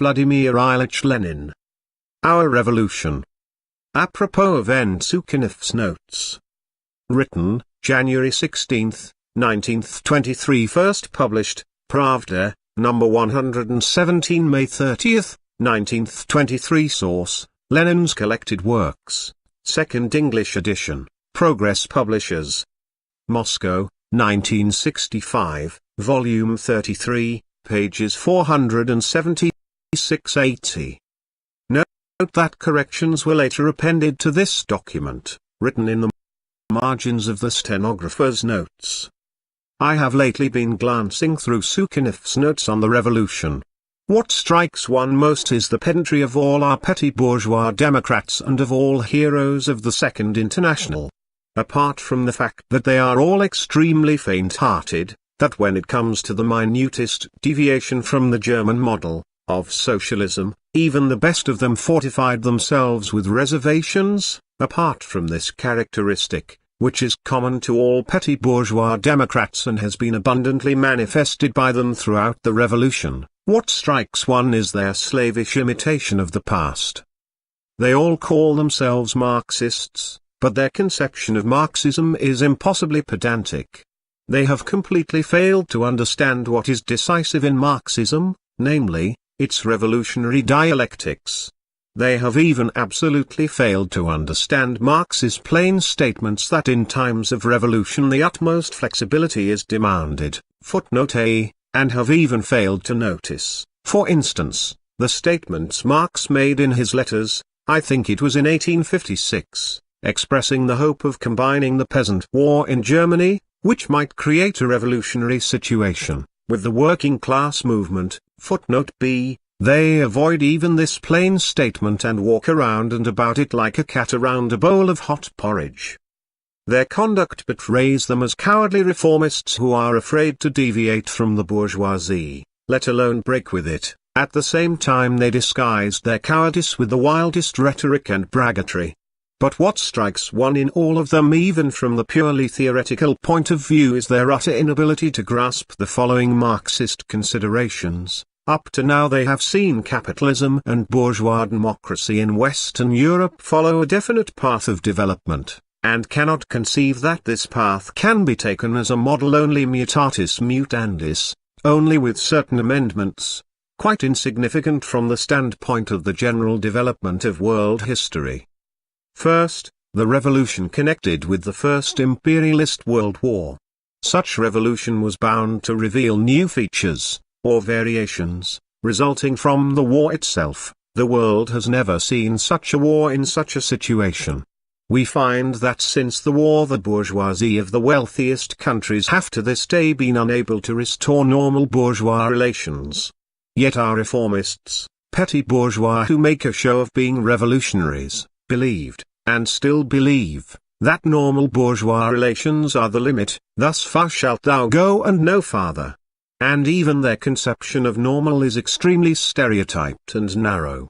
Vladimir Ilyich Lenin. Our Revolution. Apropos of N. Sukhanov's Notes. Written, January 16, 1923. First published, Pravda, number 117, May 30, 1923. Source, Lenin's Collected Works. Second English edition, Progress Publishers. Moscow, 1965, Volume 33, pages 476-80. Note that corrections were later appended to this document, written in the margins of the stenographer's notes. I have lately been glancing through Sukhanov's notes on the revolution. What strikes one most is the pedantry of all our petty bourgeois democrats and of all heroes of the Second International. Apart from the fact that they are all extremely faint-hearted, that when it comes to the minutest deviation from the German model of socialism, even the best of them fortified themselves with reservations. Apart from this characteristic, which is common to all petty bourgeois democrats and has been abundantly manifested by them throughout the revolution, what strikes one is their slavish imitation of the past. They all call themselves Marxists, but their conception of Marxism is impossibly pedantic. They have completely failed to understand what is decisive in Marxism, namely, its revolutionary dialectics. They have even absolutely failed to understand Marx's plain statements that in times of revolution the utmost flexibility is demanded, footnote A, and have even failed to notice, for instance, the statements Marx made in his letters, I think it was in 1856, expressing the hope of combining the peasant war in Germany, which might create a revolutionary situation, with the working class movement, footnote B. They avoid even this plain statement and walk around and about it like a cat around a bowl of hot porridge. Their conduct betrays them as cowardly reformists who are afraid to deviate from the bourgeoisie, let alone break with it. At the same time they disguised their cowardice with the wildest rhetoric and braggatry. But what strikes one in all of them, even from the purely theoretical point of view, is their utter inability to grasp the following Marxist considerations. Up to now they have seen capitalism and bourgeois democracy in Western Europe follow a definite path of development, and cannot conceive that this path can be taken as a model only mutatis mutandis, only with certain amendments, quite insignificant from the standpoint of the general development of world history. First, the revolution connected with the First Imperialist World War. Such revolution was bound to reveal new features, or variations, resulting from the war itself. The world has never seen such a war in such a situation. We find that since the war the bourgeoisie of the wealthiest countries have to this day been unable to restore normal bourgeois relations. Yet our reformists, petty bourgeois who make a show of being revolutionaries, believed, and still believe, that normal bourgeois relations are the limit, thus far shalt thou go and no farther. And even their conception of normal is extremely stereotyped and narrow.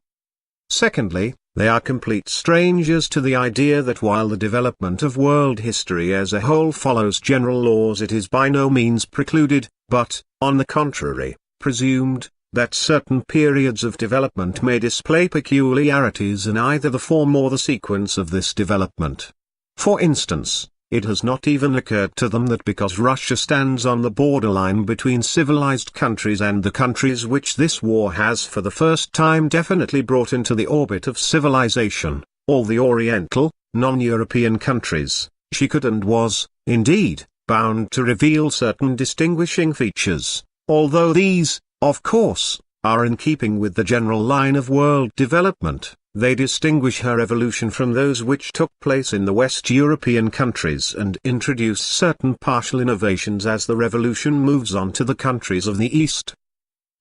Secondly, they are complete strangers to the idea that while the development of world history as a whole follows general laws, it is by no means precluded, but, on the contrary, presumed, that certain periods of development may display peculiarities in either the form or the sequence of this development. For instance, it has not even occurred to them that because Russia stands on the borderline between civilized countries and the countries which this war has for the first time definitely brought into the orbit of civilization, all the Oriental, non-European countries, she could and was, indeed, bound to reveal certain distinguishing features, although these, of course, are in keeping with the general line of world development. They distinguish her evolution from those which took place in the West European countries and introduce certain partial innovations as the revolution moves on to the countries of the East.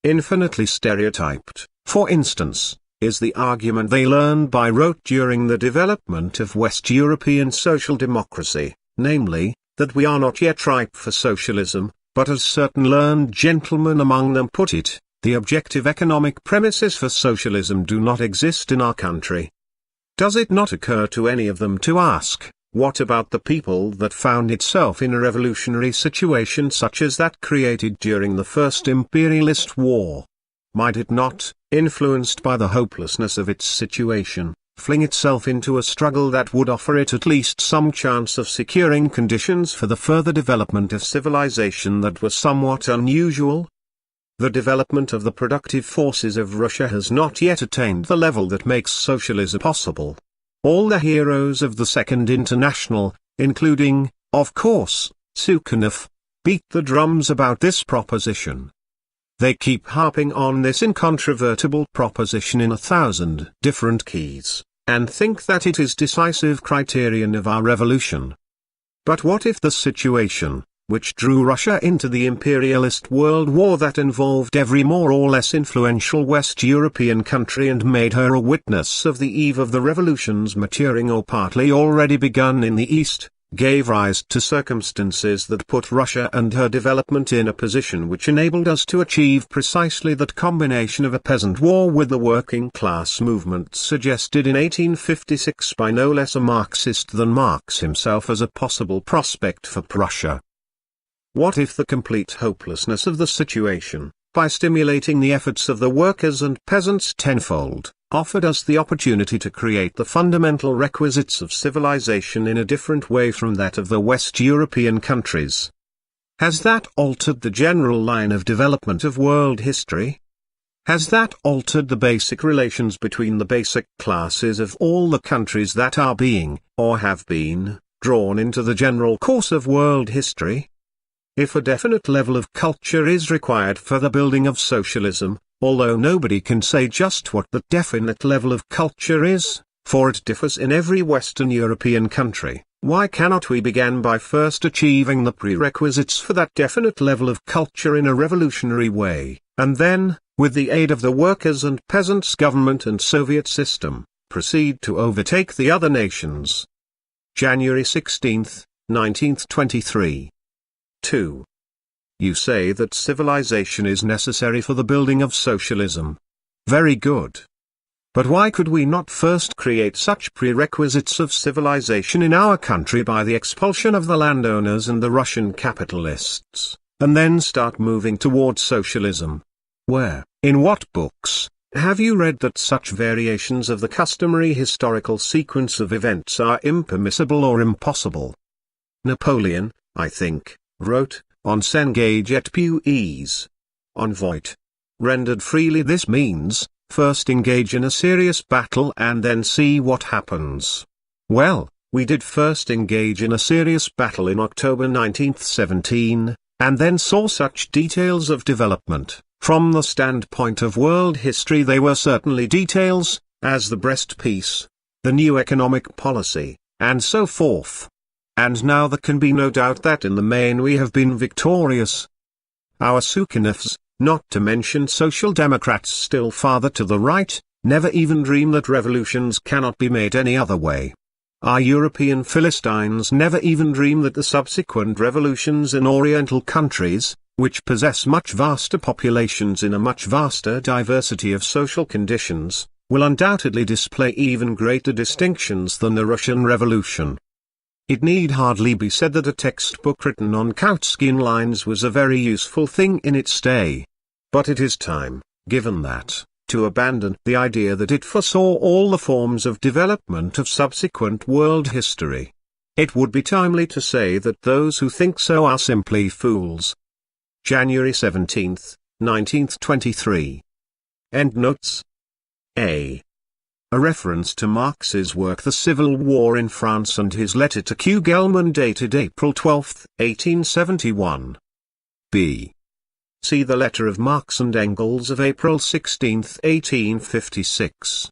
Infinitely stereotyped, for instance, is the argument they learned by rote during the development of West European social democracy, namely, that we are not yet ripe for socialism, but as certain learned gentlemen among them put it, the objective economic premises for socialism do not exist in our country. Does it not occur to any of them to ask, what about the people that found itself in a revolutionary situation such as that created during the First Imperialist War? might it not, influenced by the hopelessness of its situation, fling itself into a struggle that would offer it at least some chance of securing conditions for the further development of civilization that were somewhat unusual? The development of the productive forces of Russia has not yet attained the level that makes socialism possible. All the heroes of the Second International, including, of course, Sukhanov, beat the drums about this proposition. They keep harping on this incontrovertible proposition in 1,000 different keys, and think that it is decisive criterion of our revolution. But what if the situation, which drew Russia into the imperialist world war that involved every more or less influential West European country and made her a witness of the eve of the revolutions maturing or partly already begun in the East, gave rise to circumstances that put Russia and her development in a position which enabled us to achieve precisely that combination of a peasant war with the working class movement suggested in 1856 by no less a Marxist than Marx himself as a possible prospect for Prussia? What if the complete hopelessness of the situation, by stimulating the efforts of the workers and peasants tenfold, offered us the opportunity to create the fundamental requisites of civilization in a different way from that of the West European countries? Has that altered the general line of development of world history? Has that altered the basic relations between the basic classes of all the countries that are being, or have been, drawn into the general course of world history? If a definite level of culture is required for the building of socialism, although nobody can say just what that definite level of culture is, for it differs in every Western European country, why cannot we begin by first achieving the prerequisites for that definite level of culture in a revolutionary way, and then, with the aid of the workers' and peasants' government and Soviet system, proceed to overtake the other nations? January 16, 1923. 2. You say that civilization is necessary for the building of socialism. Very good. But why could we not first create such prerequisites of civilization in our country by the expulsion of the landowners and the Russian capitalists, and then start moving towards socialism? Where, in what books, have you read that such variations of the customary historical sequence of events are impermissible or impossible? Napoleon, I think, wrote, on s'engage et puis on voit. Rendered freely, this means, first engage in a serious battle and then see what happens. Well, we did first engage in a serious battle in October 1917, and then saw such details of development. From the standpoint of world history they were certainly details, as the Brest Peace, the new economic policy, and so forth. And now there can be no doubt that in the main we have been victorious. Our Sukhanovs, not to mention Social Democrats still farther to the right, never even dream that revolutions cannot be made any other way. Our European Philistines never even dream that the subsequent revolutions in Oriental countries, which possess much vaster populations in a much vaster diversity of social conditions, will undoubtedly display even greater distinctions than the Russian Revolution. It need hardly be said that a textbook written on Kautsky lines was a very useful thing in its day. But it is time, given that, to abandon the idea that it foresaw all the forms of development of subsequent world history. It would be timely to say that those who think so are simply fools. January 17, 1923. Endnotes. A reference to Marx's work The Civil War in France and his letter to Q. Gelman dated April 12, 1871. B. See the letter of Marx and Engels of April 16, 1856.